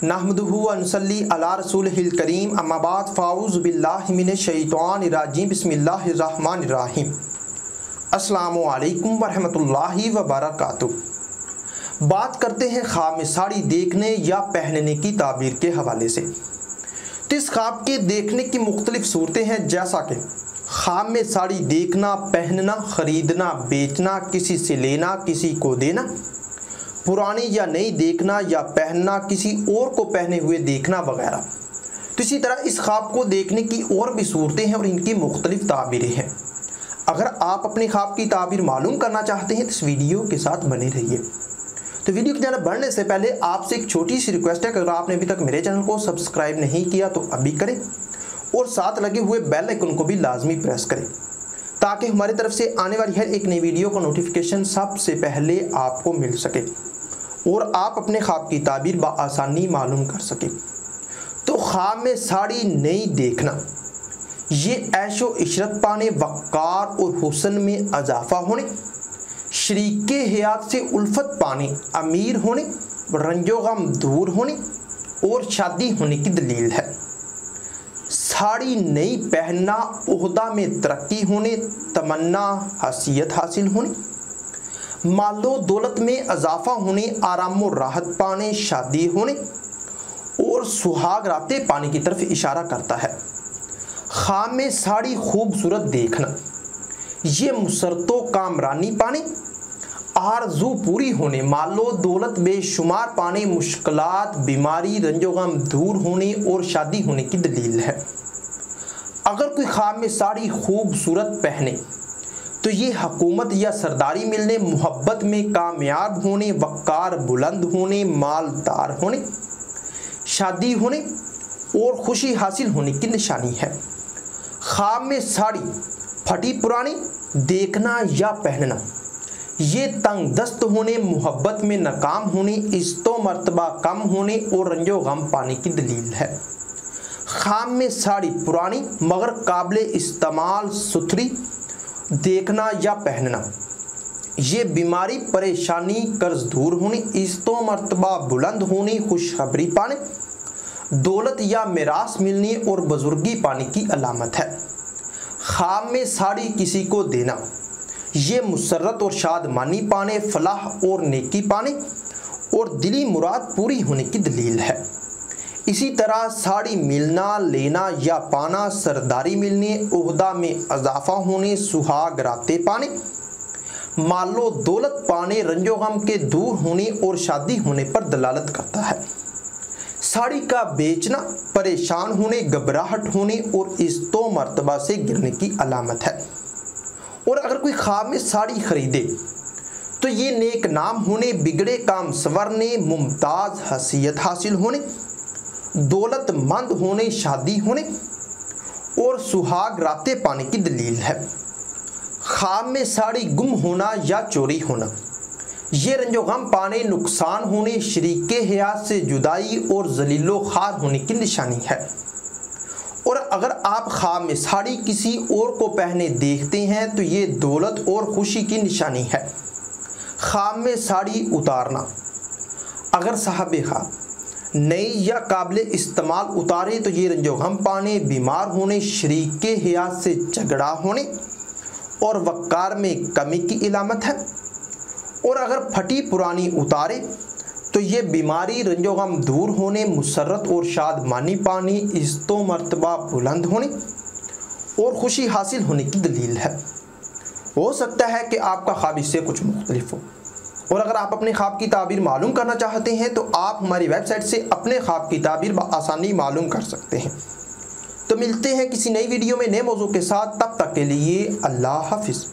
नहमदुहु व नसल्ली अला रसूलिहिल करीम अम्मा बाद फ़ाऊज़ु बिल्लाहि मिनश शैतानिर रजीम बिस्मिल्लाहिर रहमानिर रहीम। अस्सलामु अलैकुम व रहमतुल्लाहि व बरकातुहू। बात करते हैं ख्वाब में साड़ी देखने या पहनने की ताबीर के हवाले से। तो इस ख्वाब के देखने की मुख्तलिफ सूरतें हैं, जैसा कि ख्वाब में साड़ी देखना, पहनना, ख़रीदना, बेचना, किसी से लेना, किसी को देना, पुरानी या नई देखना या पहनना, किसी और को पहने हुए देखना वगैरह। तो इसी तरह इस ख्वाब को देखने की और भी सूरतें हैं और इनकी मुख्तलिफ ताबीरें हैं। अगर आप अपने ख्वाब की ताबीर मालूम करना चाहते हैं तो इस वीडियो के साथ बने रहिए। तो वीडियो की जानब बढ़ने से पहले आपसे एक छोटी सी रिक्वेस्ट है कि अगर आपने अभी तक मेरे चैनल को सब्सक्राइब नहीं किया तो अभी करें और साथ लगे हुए बेल आइकन को भी लाजमी प्रेस करें, ताकि हमारी तरफ से आने वाली हर एक नई वीडियो का नोटिफिकेशन सबसे पहले आपको मिल सके और आप अपने ख्वाब की ताबीर बआसानी मालूम कर सकें। तो ख्वाब में साड़ी नई देखना, ये ऐशो इशरत पाने, वक़ार और हुस्न में इजाफा होने, शरीके हयात से उल्फत पाने, अमीर होने, रंजो गम दूर होने और शादी होने की दलील है। साड़ी नई पहनना, ओहदा में तरक्की होने, तमन्ना हसीयत हासिल होने, मालो दौलत में इजाफा होने, आराम और राहत पाने, शादी होने और सुहाग रातें पाने की तरफ इशारा करता है। ख्वाब में साड़ी खूबसूरत देखना, ये मुसरतो कामरानी पाने, आरजू पूरी होने, मालो दौलत बेशुमार पाने, मुश्किलात, बीमारी, रंजो गम दूर होने और शादी होने की दलील है। अगर कोई ख्वाब में साड़ी खूबसूरत पहने तो ये हुकूमत या सरदारी मिलने, मोहब्बत में कामयाब होने, वक़ार बुलंद होने, मालदार होने, शादी होने और खुशी हासिल होने की निशानी है। ख्वाब में साड़ी फटी पुरानी देखना या पहनना, ये तंग दस्त होने, मोहब्बत में नाकाम होने, इज्जतो मर्तबा कम होने और रंजो गम पाने की दलील है। ख्वाब में साड़ी पुरानी मगर काबिल इस्तेमाल सुथरी देखना या पहनना, ये बीमारी, परेशानी, कर्ज दूर होने, इज्जतो मर्तबा बुलंद होने, खुशखबरी पाने, दौलत या मिरास मिलने और बुजुर्गी पाने की अलामत है। ख्वाब में साड़ी किसी को देना, ये मुसर्रत और शादमानी पाने, फलाह और नेकी पाने और दिली मुराद पूरी होने की दलील है। इसी तरह साड़ी मिलना, लेना या पाना, सरदारी मिलने, ओहदा में इजाफा होने, सुहाग रातें पाने, मालो दौलत पाने, रंजो गम के दूर होने और शादी होने पर दलालत करता है। साड़ी का बेचना परेशान होने, घबराहट होने और इज्जतो मर्तबा से गिरने की अलामत है। और अगर कोई ख्वाब में साड़ी खरीदे तो ये नेक नाम होने, बिगड़े काम संवरने, मुमताज़ हसीयत हासिल होने, दौलतमंद होने, शादी होने और सुहाग रातें पाने की दलील है। ख्वाब में साड़ी गुम होना या चोरी होना, ये रंजो गम पाने, नुकसान होने, शरीके हयात से जुदाई और जलीलो खार होने की निशानी है। और अगर आप ख्वाब में साड़ी किसी और को पहने देखते हैं तो ये दौलत और खुशी की निशानी है। ख्वाब में साड़ी उतारना, अगर साहब ख्वाब नई या काबिल इस्तेमाल उतारे तो ये रंजो गम पाने, बीमार होने, शरीके हयात से झगड़ा होने और वक़ार में कमी की इलामत है। और अगर फटी पुरानी उतारे तो ये बीमारी, रंजो गम दूर होने, मुसर्रत और शादमानी पानी, इज्जतो मर्तबा बुलंद होने और खुशी हासिल होने की दलील है। हो सकता है कि आपका ख्वाब इससे कुछ मुख्तलिफ हो। और अगर आप अपने ख्वाब की ताबीर मालूम करना चाहते हैं तो आप हमारी वेबसाइट से अपने ख्वाब की ताबीर बआसानी मालूम कर सकते हैं। तो मिलते हैं किसी नई वीडियो में नए मौजू के साथ, तब तक के लिए अल्लाह हाफिज़।